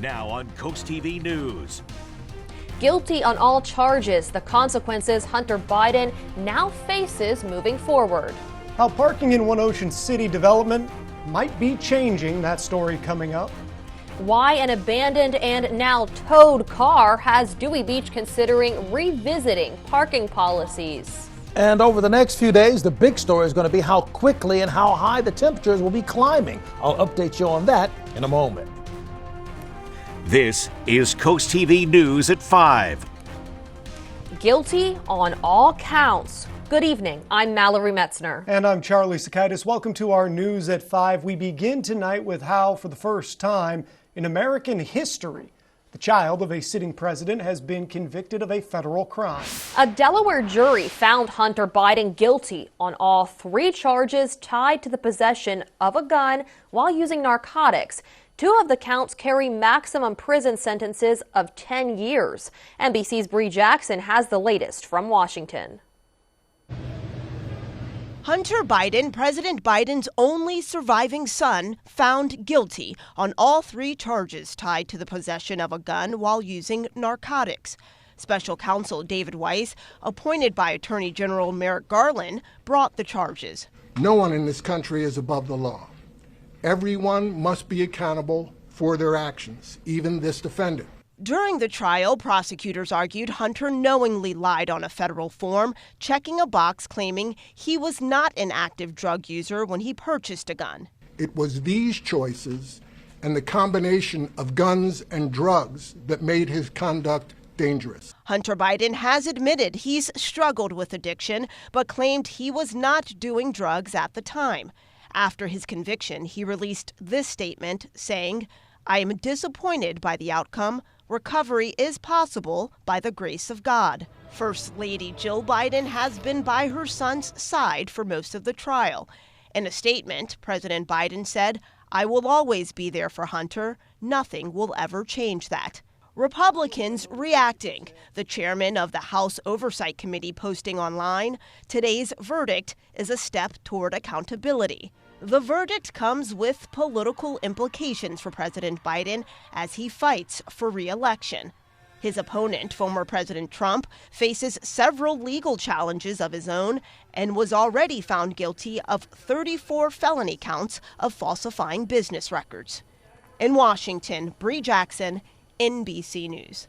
Now on CoastTV News. Guilty on all charges, the consequences Hunter Biden now faces moving forward. How parking in One Ocean City development might be changing, that story coming up. Why an abandoned and now towed car has Dewey Beach considering revisiting parking policies. And over the next few days, the big story is going to be how quickly and how high the temperatures will be climbing. I'll update you on that in a moment. This is CoastTV News at 5. Guilty on all counts. Good evening. I'm Mallory Metzner. And I'm Charlie Sakaitis. Welcome to our News at 5. We begin tonight with how, for the first time in American history, the child of a sitting president has been convicted of a federal crime. A Delaware jury found Hunter Biden guilty on all 3 charges tied to the possession of a gun while using narcotics. 2 of the counts carry maximum prison sentences of 10 years. NBC's Bree Jackson has the latest from Washington. Hunter Biden, President Biden's only surviving son, found guilty on all 3 charges tied to the possession of a gun while using narcotics. Special counsel David Weiss, appointed by Attorney General Merrick Garland, brought the charges. No one in this country is above the law. Everyone must be accountable for their actions, even this defendant. During the trial, prosecutors argued Hunter knowingly lied on a federal form, checking a box claiming he was not an active drug user when he purchased a gun. It was these choices and the combination of guns and drugs that made his conduct dangerous. Hunter Biden has admitted he's struggled with addiction, but claimed he was not doing drugs at the time. After his conviction, he released this statement saying, "I am disappointed by the outcome. Recovery is possible by the grace of God." First Lady Jill Biden has been by her son's side for most of the trial. In a statement, President Biden said, "I will always be there for Hunter. Nothing will ever change that." Republicans reacting. The chairman of the House Oversight Committee posting online, "Today's verdict is a step toward accountability." The verdict comes with political implications for President Biden as he fights for re-election. His opponent, former President Trump, faces several legal challenges of his own and was already found guilty of 34 felony counts of falsifying business records. In Washington, Bree Jackson, NBC News.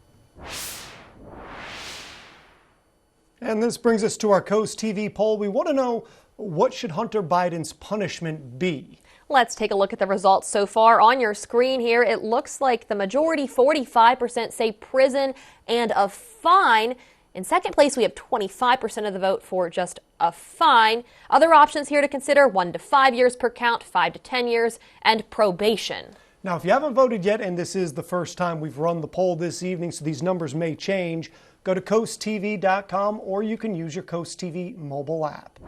And this brings us to our Coast TV poll. We want to know, what should Hunter Biden's punishment be? Let's take a look at the results so far on your screen here. It looks like the majority, 45%, say prison and a fine. In second place, we have 25% of the vote for just a fine. Other options here to consider: 1 to 5 years per count, 5 to 10 years, and probation. Now, if you haven't voted yet, and this is the first time we've run the poll this evening, so these numbers may change, go to CoastTV.com or you can use your Coast TV mobile app.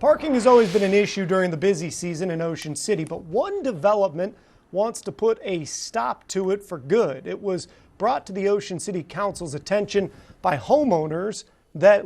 Parking has always been an issue during the busy season in Ocean City, but one development wants to put a stop to it for good. It was brought to the Ocean City Council's attention by homeowners that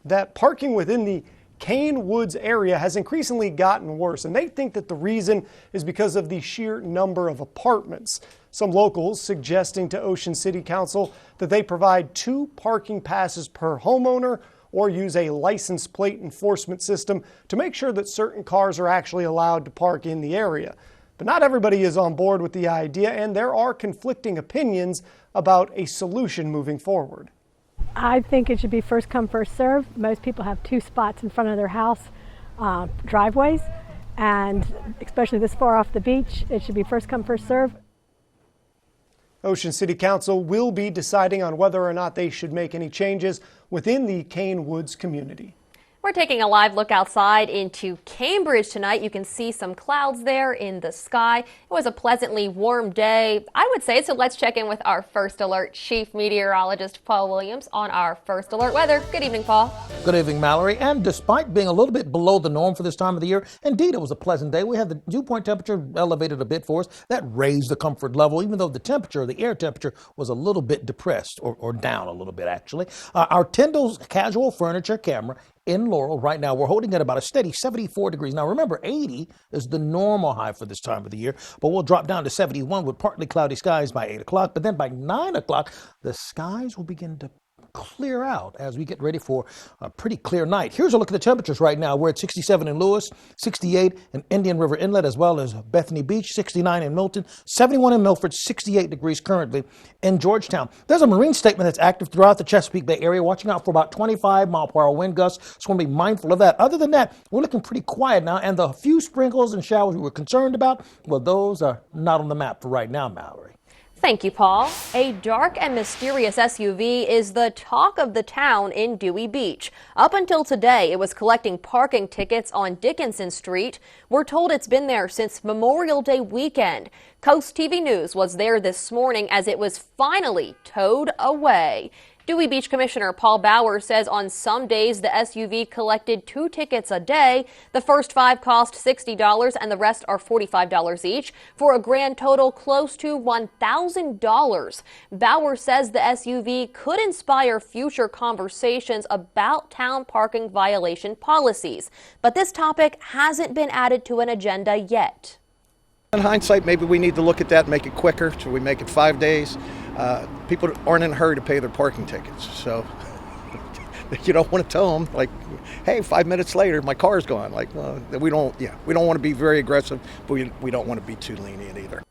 that parking within the Cane Woods area has increasingly gotten worse, and they think that the reason is because of the sheer number of apartments. Some locals suggesting to Ocean City Council that they provide 2 parking passes per homeowner or use a license plate enforcement system to make sure that certain cars are actually allowed to park in the area. But not everybody is on board with the idea, and there are conflicting opinions about a solution moving forward. I think it should be first come, first serve. Most people have 2 spots in front of their house driveways, and especially this far off the beach, it should be first come, first serve. Ocean City Council will be deciding on whether or not they should make any changes within the Cane Woods community. We're taking a live look outside into Cambridge tonight. You can see some clouds there in the sky. It was a pleasantly warm day, I would say. So let's check in with our First Alert Chief Meteorologist Paul Williams on our First Alert weather. Good evening, Paul. Good evening, Mallory. And despite being a little bit below the norm for this time of the year, indeed it was a pleasant day. We had the dew point temperature elevated a bit for us. That raised the comfort level, even though the air temperature was a little bit depressed or down a little bit, actually. Our Tyndall's casual furniture camera in Laurel. Right now, we're holding at about a steady 74 degrees. Now, remember, 80 is the normal high for this time of the year, but we'll drop down to 71 with partly cloudy skies by 8 o'clock. But then by 9 o'clock, the skies will begin to clear out as we get ready for a pretty clear night. Here's a look at the temperatures right now. We're at 67 in Lewis, 68 in Indian River Inlet, as well as Bethany Beach, 69 in Milton, 71 in Milford, 68 degrees currently in Georgetown. There's a marine statement that's active throughout the Chesapeake Bay area, watching out for about 25-mile-per-hour wind gusts. So we'll be mindful of that. Other than that, we're looking pretty quiet now, and the few sprinkles and showers we were concerned about, well, those are not on the map for right now, Mallory. Thank you, Paul. A dark and mysterious SUV is the talk of the town in Dewey Beach. Up until today, it was collecting parking tickets on Dickinson Street. We're told it's been there since Memorial Day weekend. Coast TV News was there this morning as it was finally towed away. Dewey Beach Commissioner Paul Bauer says on some days the SUV collected 2 tickets a day. The first 5 cost $60 and the rest are $45 each for a grand total close to $1,000. Bauer says the SUV could inspire future conversations about town parking violation policies. But this topic hasn't been added to an agenda yet. In hindsight, maybe we need to look at that and make it quicker. Should we make it 5 days? People aren't in a hurry to pay their parking tickets, so you don't want to tell them, like, hey, 5 minutes later, my car's gone. Like, well, we don't want to be very aggressive, but we don't want to be too lenient either.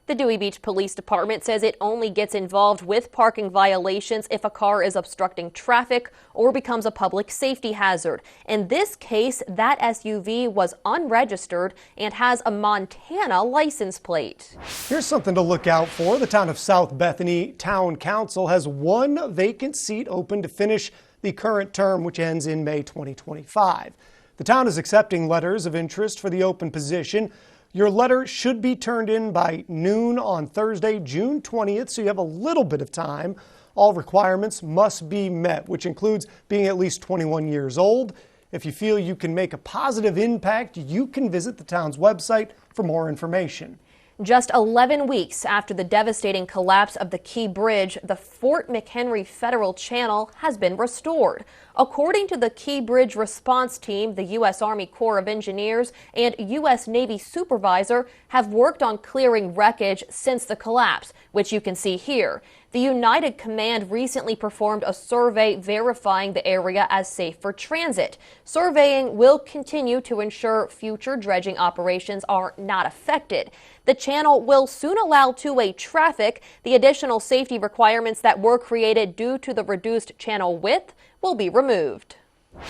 The Dewey Beach Police Department says it only gets involved with parking violations if a car is obstructing traffic or becomes a public safety hazard. In this case, that SUV was unregistered and has a Montana license plate. Here's something to look out for. The town of South Bethany Town Council has 1 vacant seat open to finish the current term, which ends in May 2025. The town is accepting letters of interest for the open position. Your letter should be turned in by noon on Thursday, June 20th, so you have a little bit of time. All requirements must be met, which includes being at least 21 years old. If you feel you can make a positive impact, you can visit the town's website for more information. Just 11 weeks after the devastating collapse of the Key Bridge, the Fort McHenry Federal Channel has been restored. According to the Key Bridge Response Team, the U.S. Army Corps of Engineers and U.S. Navy supervisor have worked on clearing wreckage since the collapse, which you can see here. The United Command recently performed a survey verifying the area as safe for transit. Surveying will continue to ensure future dredging operations are not affected. The channel will soon allow two-way traffic. The additional safety requirements that were created due to the reduced channel width will be removed.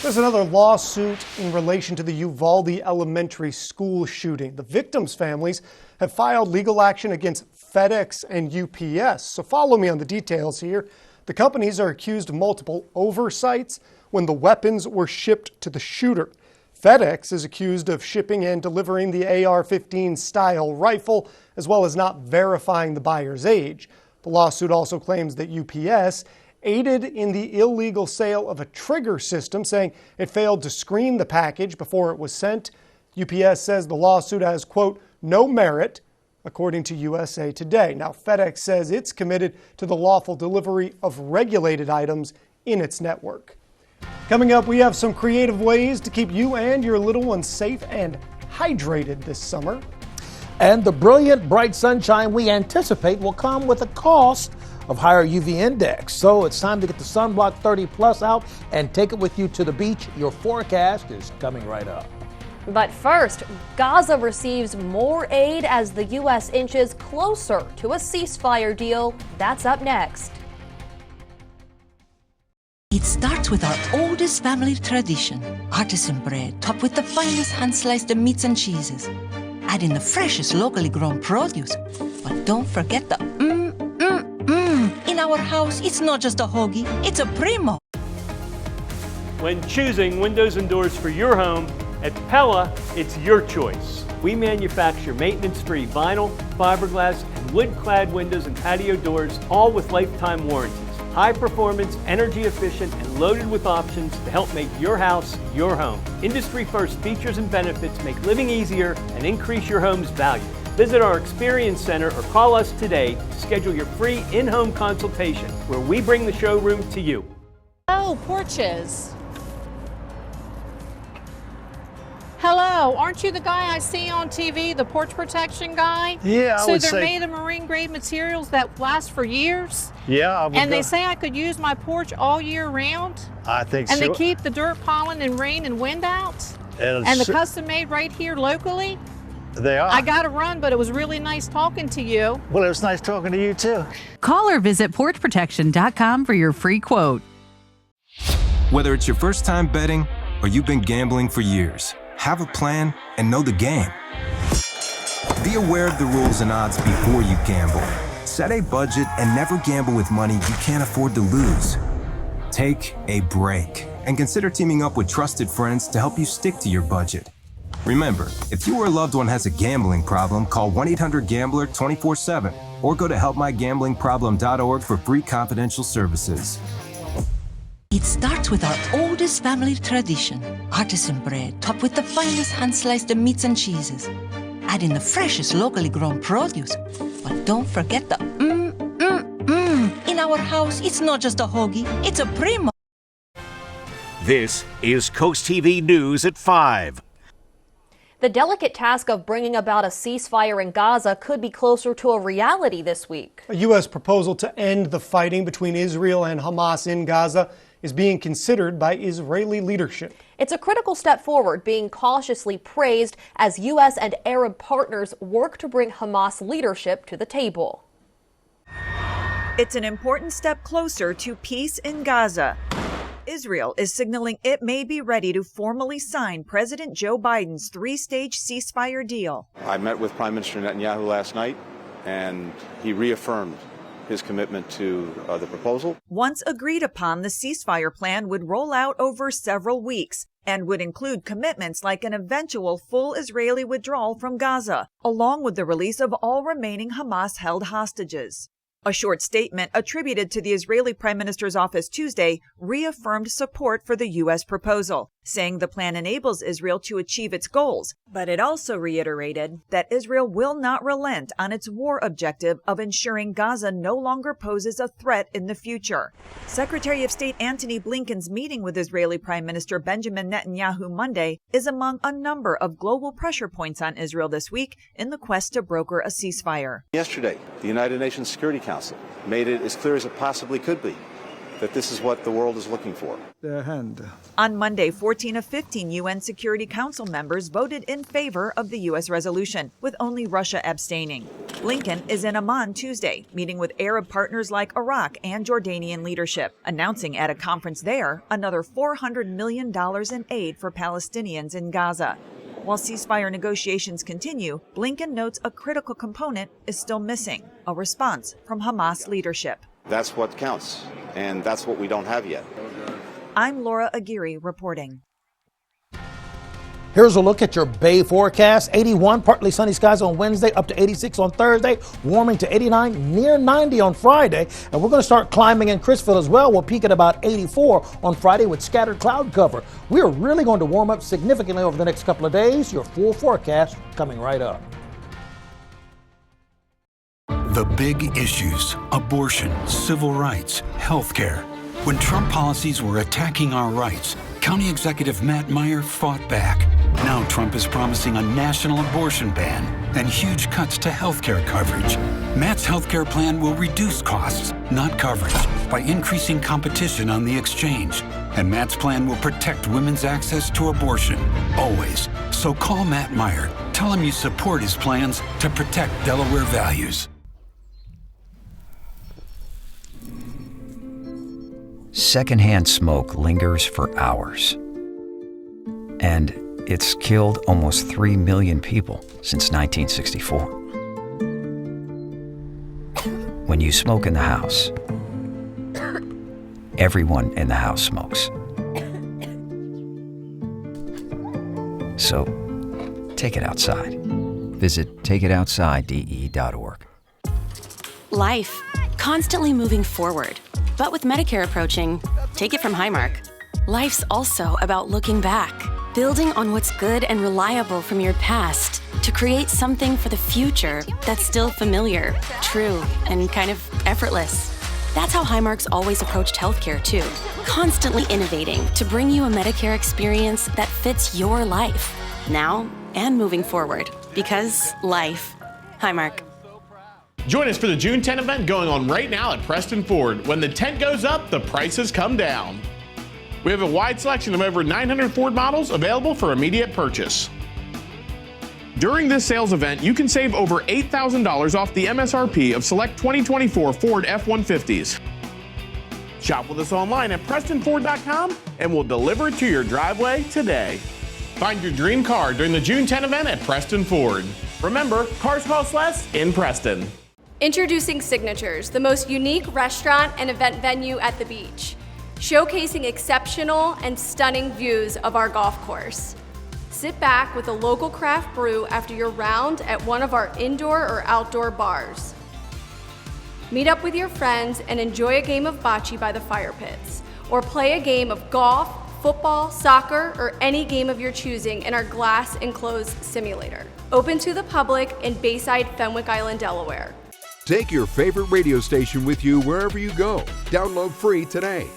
There's another lawsuit in relation to the Uvalde Elementary School shooting. The victims' families have filed legal action against FedEx and UPS. So follow me on the details here. The companies are accused of multiple oversights when the weapons were shipped to the shooter. FedEx is accused of shipping and delivering the AR-15 style rifle, as well as not verifying the buyer's age. The lawsuit also claims that UPS aided in the illegal sale of a trigger system, saying it failed to screen the package before it was sent. UPS says the lawsuit has, quote, no merit, according to USA Today. Now, FedEx says it's committed to the lawful delivery of regulated items in its network. Coming up, we have some creative ways to keep you and your little ones safe and hydrated this summer. And the brilliant, bright sunshine we anticipate will come with a cost of higher UV index. So it's time to get the Sunblock 30 Plus out and take it with you to the beach. Your forecast is coming right up. But first, Gaza receives more aid as the U.S. inches closer to a ceasefire deal. That's up next. It starts with our oldest family tradition, artisan bread topped with the finest hand-sliced meats and cheeses. Add in the freshest locally grown produce, but don't forget the In our house, it's not just a hoagie, it's a primo. When choosing windows and doors for your home, at Pella, it's your choice. We manufacture maintenance-free vinyl, fiberglass, and wood-clad windows and patio doors, all with lifetime warranties. High performance, energy efficient, and loaded with options to help make your house your home. Industry first features and benefits make living easier and increase your home's value. Visit our Experience Center or call us today to schedule your free in-home consultation where we bring the showroom to you. Oh, porches. Hello, aren't you the guy I see on TV, the porch protection guy? Yeah, I would So they're say. made of marine grade materials that last for years? Yeah, I would And go. they say I could use my porch all year round? I think And so. they keep the dirt, pollen, and rain and wind out? And And the custom made right here locally? They are. I got to run, but it was really nice talking to you. Well, it was nice talking to you too. Call or visit porchprotection.com for your free quote. Whether it's your first time betting or you've been gambling for years, have a plan and know the game. Be aware of the rules and odds before you gamble. Set a budget and never gamble with money you can't afford to lose. Take a break and consider teaming up with trusted friends to help you stick to your budget. Remember, if you or a loved one has a gambling problem, call 1-800-GAMBLER 24/7 or go to helpmygamblingproblem.org for free confidential services. It starts with our oldest family tradition, artisan bread topped with the finest hand-sliced meats and cheeses. Add in the freshest locally grown produce, but don't forget the In our house, it's not just a hoagie, it's a primo. This is Coast TV News at 5. The delicate task of bringing about a ceasefire in Gaza could be closer to a reality this week. A U.S. proposal to end the fighting between Israel and Hamas in Gaza is being considered by Israeli leadership. It's a critical step forward, being cautiously praised as U.S. and Arab partners work to bring Hamas leadership to the table. It's an important step closer to peace in Gaza. Israel is signaling it may be ready to formally sign President Joe Biden's three-stage ceasefire deal. I met with Prime Minister Netanyahu last night, and he reaffirmed his commitment to the proposal. Once agreed upon, the ceasefire plan would roll out over several weeks and would include commitments like an eventual full Israeli withdrawal from Gaza, along with the release of all remaining Hamas-held hostages. A short statement attributed to the Israeli Prime Minister's office Tuesday reaffirmed support for the U.S. proposal, saying the plan enables Israel to achieve its goals, but it also reiterated that Israel will not relent on its war objective of ensuring Gaza no longer poses a threat in the future. Secretary of State Antony Blinken's meeting with Israeli Prime Minister Benjamin Netanyahu Monday is among a number of global pressure points on Israel this week in the quest to broker a ceasefire. Yesterday, the United Nations Security Council made it as clear as it possibly could be that this is what the world is looking for. On Monday, 14 of 15 UN Security Council members voted in favor of the U.S. resolution, with only Russia abstaining. Blinken is in Amman Tuesday, meeting with Arab partners like Iraq and Jordanian leadership, announcing at a conference there another $400 million in aid for Palestinians in Gaza. While ceasefire negotiations continue, Blinken notes a critical component is still missing, a response from Hamas leadership. That's what counts, and that's what we don't have yet. I'm Laura Aguirre reporting. Here's a look at your Bay forecast. 81, partly sunny skies on Wednesday, up to 86 on Thursday, warming to 89, near 90 on Friday. And we're going to start climbing in Crisfield as well. We'll peak at about 84 on Friday with scattered cloud cover. We are really going to warm up significantly over the next couple of days. Your full forecast coming right up. The big issues: abortion, civil rights, healthcare. When Trump policies were attacking our rights, County Executive Matt Meyer fought back. Now Trump is promising a national abortion ban and huge cuts to healthcare coverage. Matt's healthcare plan will reduce costs, not coverage, by increasing competition on the exchange. And Matt's plan will protect women's access to abortion, always. So call Matt Meyer. Tell him you support his plans to protect Delaware values. Secondhand smoke lingers for hours. And it's killed almost 3 million people since 1964. When you smoke in the house, everyone in the house smokes. So, take it outside. Visit takeitoutside.de.org. Life, constantly moving forward. But with Medicare approaching, take it from Highmark. Life's also about looking back, building on what's good and reliable from your past to create something for the future that's still familiar, true, and kind of effortless. That's how Highmark's always approached healthcare, too. Constantly innovating to bring you a Medicare experience that fits your life. now and moving forward. Because life. Hi, Mark. Join us for the June 10 event going on right now at Preston Ford. When the tent goes up, the prices come down. We have a wide selection of over 900 Ford models available for immediate purchase. During this sales event, you can save over $8,000 off the MSRP of select 2024 Ford F-150s. Shop with us online at PrestonFord.com and we'll deliver it to your driveway today. Find your dream car during the June 10 event at Preston Ford. Remember, cars cost less in Preston. Introducing Signatures, the most unique restaurant and event venue at the beach, showcasing exceptional and stunning views of our golf course. Sit back with a local craft brew after your round at one of our indoor or outdoor bars. Meet up with your friends and enjoy a game of bocce by the fire pits, or play a game of golf, football, soccer, or any game of your choosing in our glass enclosed simulator. Open to the public in Bayside, Fenwick Island, Delaware. Take your favorite radio station with you wherever you go. Download free today.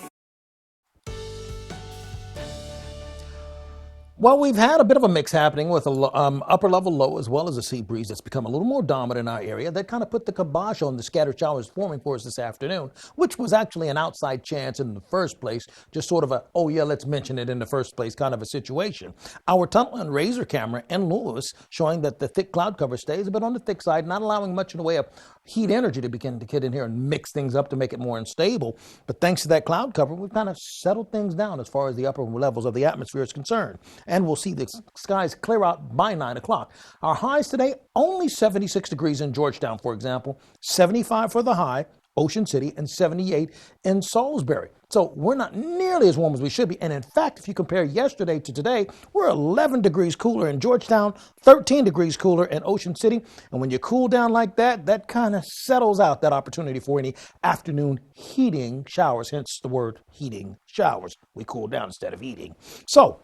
Well, we've had a bit of a mix happening with an upper level low as well as a sea breeze that's become a little more dominant in our area. That kind of put the kibosh on the scattered showers forming for us this afternoon, which was actually an outside chance in the first place, just sort of a, oh yeah, let's mention it in the first place kind of a situation. Our tunnel and razor camera in Lewis showing that the thick cloud cover stays a bit on the thick side, not allowing much in the way of heat energy to begin to get in here and mix things up to make it more unstable. But thanks to that cloud cover, we've kind of settled things down as far as the upper levels of the atmosphere is concerned. And we'll see the skies clear out by 9 o'clock. Our highs today, only 76 degrees in Georgetown, for example, 75 for the high, Ocean City, and 78 in Salisbury. So we're not nearly as warm as we should be. And in fact, if you compare yesterday to today, we're 11 degrees cooler in Georgetown, 13 degrees cooler in Ocean City. And when you cool down like that, that kind of settles out that opportunity for any afternoon heating showers, hence the word heating showers. We cool down instead of heating. So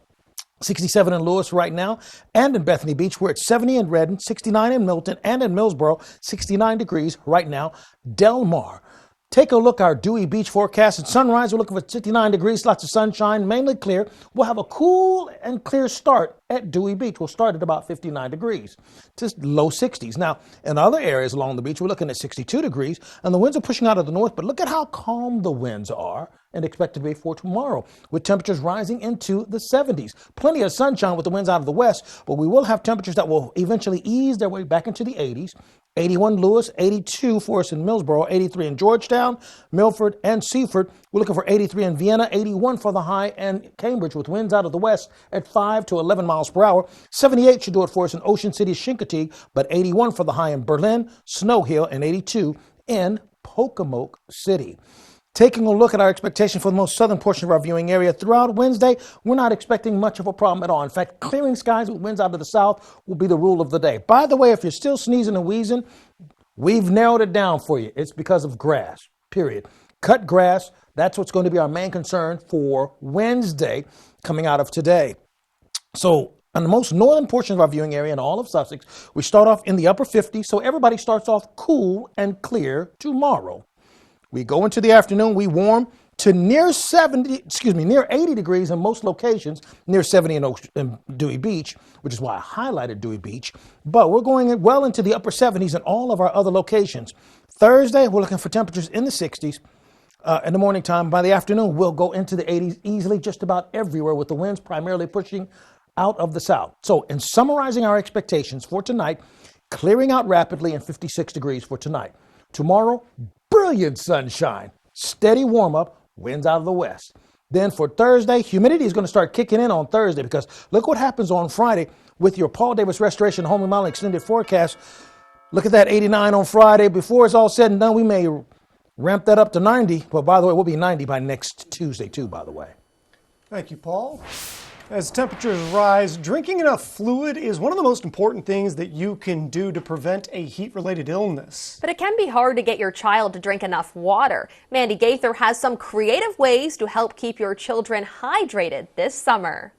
67 in Lewis right now, and in Bethany Beach, we're at 70 in Redden, 69 in Milton, and in Millsboro, 69 degrees right now. Del Mar. Take a look at our Dewey Beach forecast. At sunrise, we're looking for 69 degrees, lots of sunshine, mainly clear. We'll have a cool and clear start at Dewey Beach. We'll start at about 59 degrees, just low 60s. Now, in other areas along the beach, we're looking at 62 degrees, and the winds are pushing out of the north, but look at how calm the winds are and expected to be for tomorrow, with temperatures rising into the 70s. Plenty of sunshine with the winds out of the west, but we will have temperatures that will eventually ease their way back into the 80s. 81 Lewis, 82 for us in Millsboro, 83 in Georgetown, Milford, and Seaford. We're looking for 83 in Vienna, 81 for the high, and Cambridge with winds out of the west at 5 to 11 miles per hour. 78 should do it for us in Ocean City, Chincoteague, but 81 for the high in Berlin, Snow Hill, and 82 in Pocomoke City. Taking a look at our expectation for the most southern portion of our viewing area throughout Wednesday, we're not expecting much of a problem at all. In fact, clearing skies with winds out of the south will be the rule of the day. By the way, if you're still sneezing and wheezing, we've narrowed it down for you. It's because of grass, period. Cut grass, that's what's going to be our main concern for Wednesday coming out of today. So on the most northern portion of our viewing area in all of Sussex, we start off in the upper 50s, so everybody starts off cool and clear tomorrow. We go into the afternoon, we warm to near 80 degrees in most locations, near 70 in Dewey Beach, which is why I highlighted Dewey Beach. But we're going well into the upper 70s in all of our other locations. Thursday, we're looking for temperatures in the 60s in the morning time. By the afternoon, we'll go into the 80s easily just about everywhere, with the winds primarily pushing out of the south. So in summarizing our expectations for tonight, clearing out rapidly and 56 degrees for tonight. Tomorrow, brilliant sunshine, steady warm-up, winds out of the west. Then for Thursday, humidity is going to start kicking in on Thursday, because look what happens on Friday with your Paul Davis Restoration Home Remodeling Extended Forecast. Look at that 89 on Friday. Before it's all said and done, we may ramp that up to 90. But by the way, we'll be 90 by next Tuesday too, by the way. Thank you, Paul. As temperatures rise, drinking enough fluid is one of the most important things that you can do to prevent a heat-related illness. But it can be hard to get your child to drink enough water. Mandy Gaither has some creative ways to help keep your children hydrated this summer.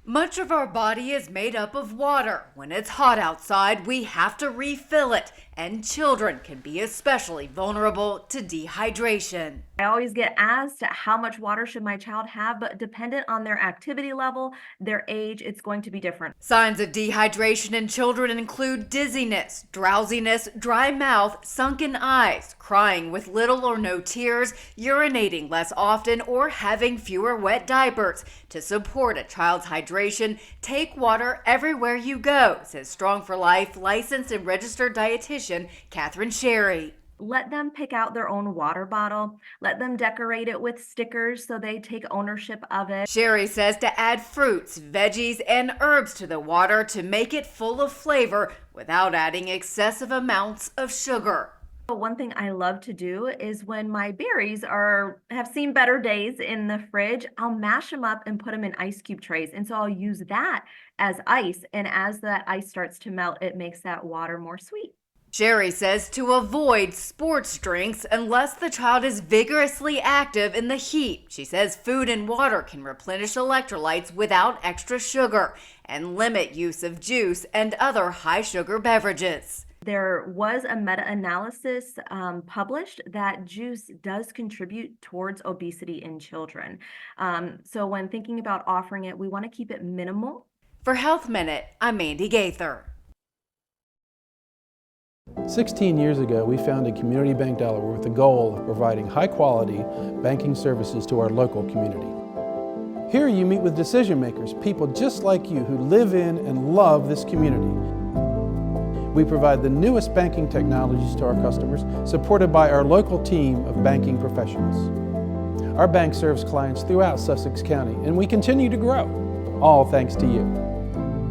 Much of our body is made up of water. When it's hot outside, we have to refill it, and children can be especially vulnerable to dehydration. I always get asked how much water should my child have, but dependent on their activity level, their age, it's going to be different. Signs of dehydration in children include dizziness, drowsiness, dry mouth, sunken eyes, crying with little or no tears, urinating less often, or having fewer wet diapers. To support a child's hydration, take water everywhere you go, says Strong for Life licensed and registered dietitian Catherine Sherry. Let them pick out their own water bottle. Let them decorate it with stickers so they take ownership of it. Sherry says to add fruits, veggies, and herbs to the water to make it full of flavor without adding excessive amounts of sugar. One thing I love to do is when my berries have seen better days in the fridge, I'll mash them up and put them in ice cube trays. And so I'll use that as ice. And as that ice starts to melt, it makes that water more sweet. Sherry says to avoid sports drinks unless the child is vigorously active in the heat. She says food and water can replenish electrolytes without extra sugar and limit use of juice and other high sugar beverages. There was a meta-analysis published that juice does contribute towards obesity in children. So when thinking about offering it, we want to keep it minimal. For Health Minute, I'm Mandy Gaither. 16 years ago, we founded Community Bank Delaware with the goal of providing high-quality banking services to our local community. Here you meet with decision makers, people just like you who live in and love this community. We provide the newest banking technologies to our customers, supported by our local team of banking professionals. Our bank serves clients throughout Sussex County, and we continue to grow, all thanks to you.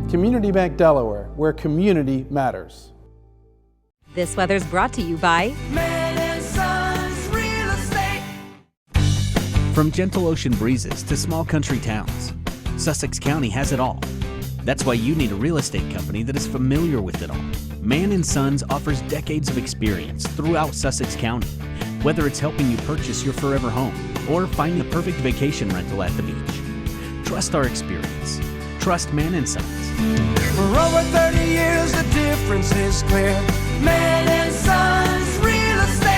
Community Bank Delaware, where community matters. This weather's brought to you by Man & Sons Real Estate. From gentle ocean breezes to small country towns, Sussex County has it all. That's why you need a real estate company that is familiar with it all. Man & Sons offers decades of experience throughout Sussex County, whether it's helping you purchase your forever home or find the perfect vacation rental at the beach. Trust our experience. Trust Man & Sons. For over 30 years, the difference is clear. Man & Sons Real Estate.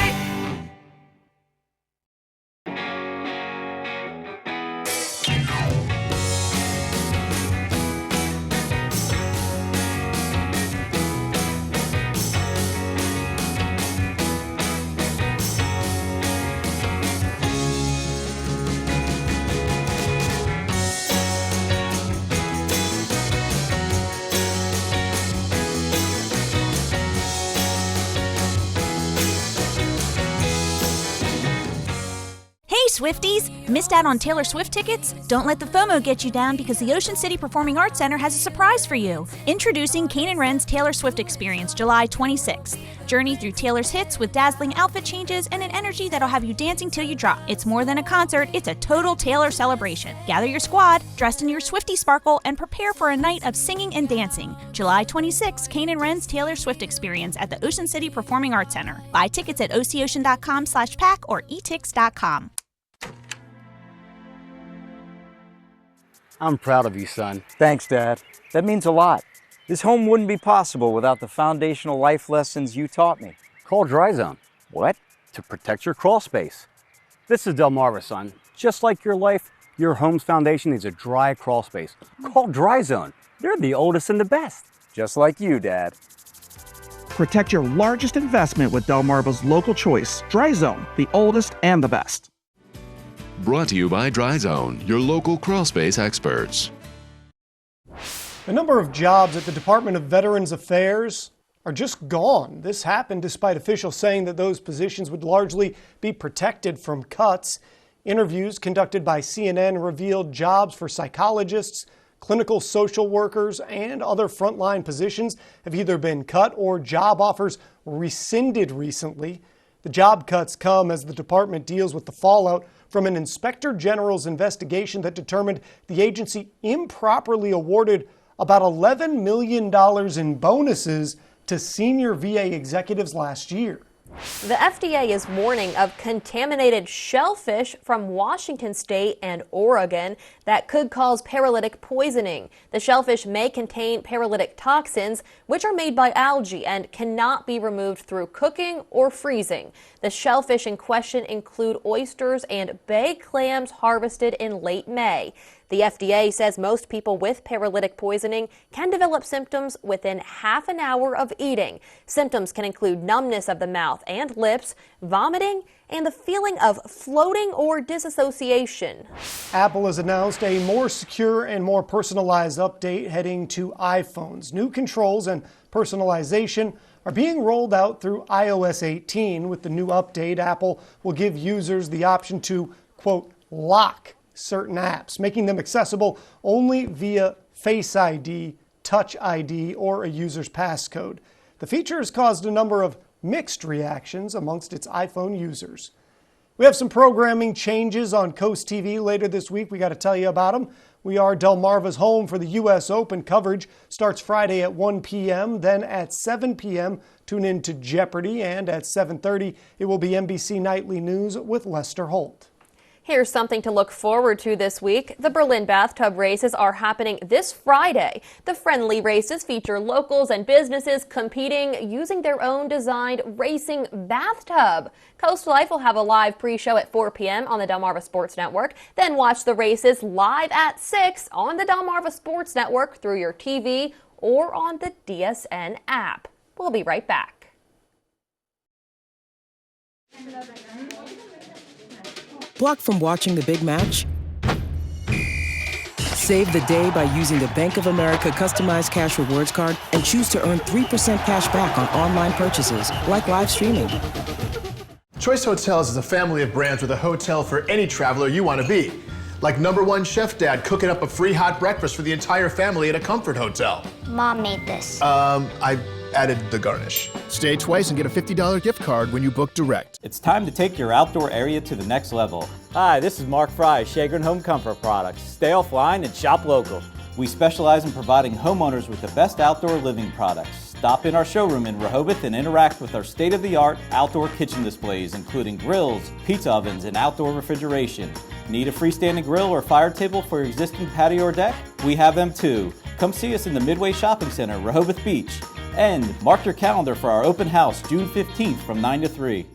Swifties, missed out on Taylor Swift tickets? Don't let the FOMO get you down because the Ocean City Performing Arts Center has a surprise for you. Introducing Kane & Wren's Taylor Swift Experience, July 26th. Journey through Taylor's hits with dazzling outfit changes and an energy that'll have you dancing till you drop. It's more than a concert, it's a total Taylor celebration. Gather your squad, dressed in your Swiftie sparkle, and prepare for a night of singing and dancing. July 26th, Kane & Wren's Taylor Swift Experience at the Ocean City Performing Arts Center. Buy tickets at ococean.com/pack or etix.com. I'm proud of you, son. Thanks, Dad. That means a lot. This home wouldn't be possible without the foundational life lessons you taught me. Call Dry Zone. What? To protect your crawl space. This is Delmarva, son. Just like your life, your home's foundation needs a dry crawl space. Call Dry Zone. They're the oldest and the best. Just like you, Dad. Protect your largest investment with Delmarva's local choice, Dry Zone, the oldest and the best. Brought to you by Dry Zone, your local crawl space experts. A number of jobs at the Department of Veterans Affairs are just gone. This happened despite officials saying that those positions would largely be protected from cuts. Interviews conducted by CNN revealed jobs for psychologists, clinical social workers, and other frontline positions have either been cut or job offers rescinded recently. The job cuts come as the department deals with the fallout from an inspector general's investigation that determined the agency improperly awarded about $11 million in bonuses to senior VA executives last year. The FDA is warning of contaminated shellfish from Washington state and Oregon that could cause paralytic poisoning. The shellfish may contain paralytic toxins, which are made by algae and cannot be removed through cooking or freezing. The shellfish in question include oysters and bay clams harvested in late May. The FDA says most people with paralytic poisoning can develop symptoms within half an hour of eating. Symptoms can include numbness of the mouth and lips, vomiting, and the feeling of floating or disassociation. Apple has announced a more secure and more personalized update heading to iPhones. New controls and personalization are being rolled out through iOS 18. With the new update, Apple will give users the option to, quote, lock certain apps, making them accessible only via Face ID, Touch ID, or a user's passcode. The feature has caused a number of mixed reactions amongst its iPhone users. We have some programming changes on Coast TV later this week. We got to tell you about them. We are Delmarva's home for the U.S. Open. Coverage starts Friday at 1 p.m., then at 7 p.m. tune in to Jeopardy, and at 7:30 it will be NBC Nightly News with Lester Holt. Here's something to look forward to this week. The Berlin bathtub races are happening this Friday. The friendly races feature locals and businesses competing using their own designed racing bathtub. Coast Life will have a live pre-show at 4 p.m. on the Delmarva Sports Network. Then watch the races live at 6 on the Delmarva Sports Network through your TV or on the DSN app. We'll be right back. Blocked from watching the big match? Save the day by using the Bank of America customized cash rewards card and choose to earn 3% cash back on online purchases, like live streaming. Choice Hotels is a family of brands with a hotel for any traveler you want to be. Like #1 Chef Dad cooking up a free hot breakfast for the entire family at a comfort hotel. Mom made this. I added the garnish. Stay twice and get a $50 gift card when you book direct. It's time to take your outdoor area to the next level. Hi, this is Mark Fry, Shagrin Home Comfort Products. Stay offline and shop local. We specialize in providing homeowners with the best outdoor living products. Stop in our showroom in Rehoboth and interact with our state-of-the-art outdoor kitchen displays, including grills, pizza ovens, and outdoor refrigeration. Need a freestanding grill or fire table for your existing patio or deck? We have them too. Come see us in the Midway Shopping Center, Rehoboth Beach. And mark your calendar for our open house June 15th from 9 to 3.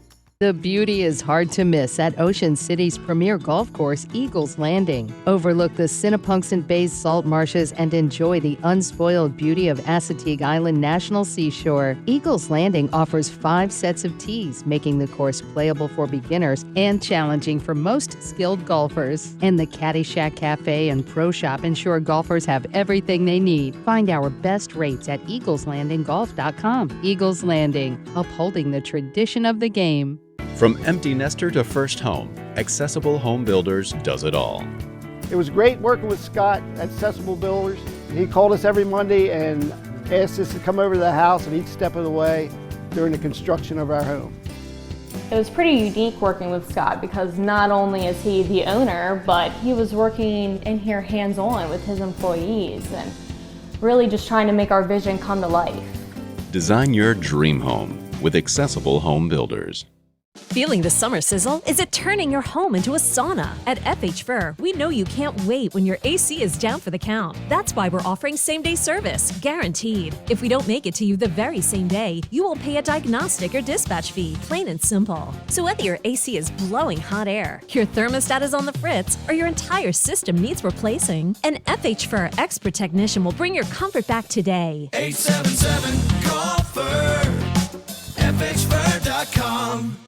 The beauty is hard to miss at Ocean City's premier golf course, Eagles Landing. Overlook the Sinnapunxent Bay's salt marshes and enjoy the unspoiled beauty of Assateague Island National Seashore. Eagles Landing offers 5 sets of tees, making the course playable for beginners and challenging for most skilled golfers. And the Caddyshack Cafe and Pro Shop ensure golfers have everything they need. Find our best rates at eagleslandinggolf.com. Eagles Landing, upholding the tradition of the game. From empty nester to first home, Accessible Home Builders does it all. It was great working with Scott at Accessible Builders. He called us every Monday and asked us to come over to the house at each step of the way during the construction of our home. It was pretty unique working with Scott because not only is he the owner, but he was working in here hands-on with his employees and really just trying to make our vision come to life. Design your dream home with Accessible Home Builders. Feeling the summer sizzle? Is it turning your home into a sauna? At FH Fur, we know you can't wait when your AC is down for the count. That's why we're offering same-day service, guaranteed. If we don't make it to you the very same day, you will pay a diagnostic or dispatch fee, plain and simple. So whether your AC is blowing hot air, your thermostat is on the fritz, or your entire system needs replacing, an FH Fur expert technician will bring your comfort back today. 877-CALL-FUR, FHFur.com.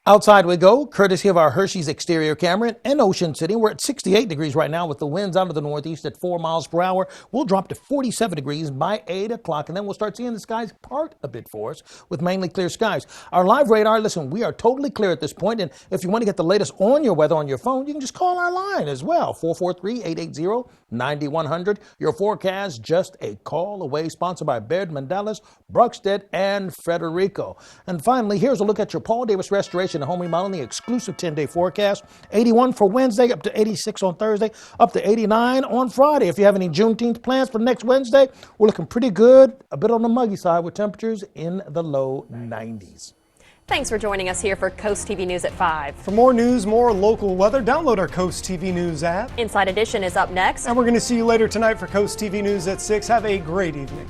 Outside we go, courtesy of our Hershey's exterior camera in Ocean City. We're at 68 degrees right now with the winds out of the northeast at 4 miles per hour. We'll drop to 47 degrees by 8 o'clock, and then we'll start seeing the skies part a bit for us with mainly clear skies. Our live radar, listen, we are totally clear at this point, and if you want to get the latest on your weather on your phone, you can just call our line as well, 443-880 9100. Your forecast just a call away, sponsored by Baird, Mandela's, Bruxted, and Federico. And finally, here's a look at your Paul Davis Restoration and Home Remodeling, the exclusive 10-day forecast. 81 for Wednesday, up to 86 on Thursday, up to 89 on Friday. If you have any Juneteenth plans for next Wednesday, we're looking pretty good, a bit on the muggy side with temperatures in the low 90s. Thanks for joining us here for Coast TV News at 5. For more news, more local weather, download our Coast TV News app. Inside Edition is up next. And we're going to see you later tonight for Coast TV News at 6. Have a great evening.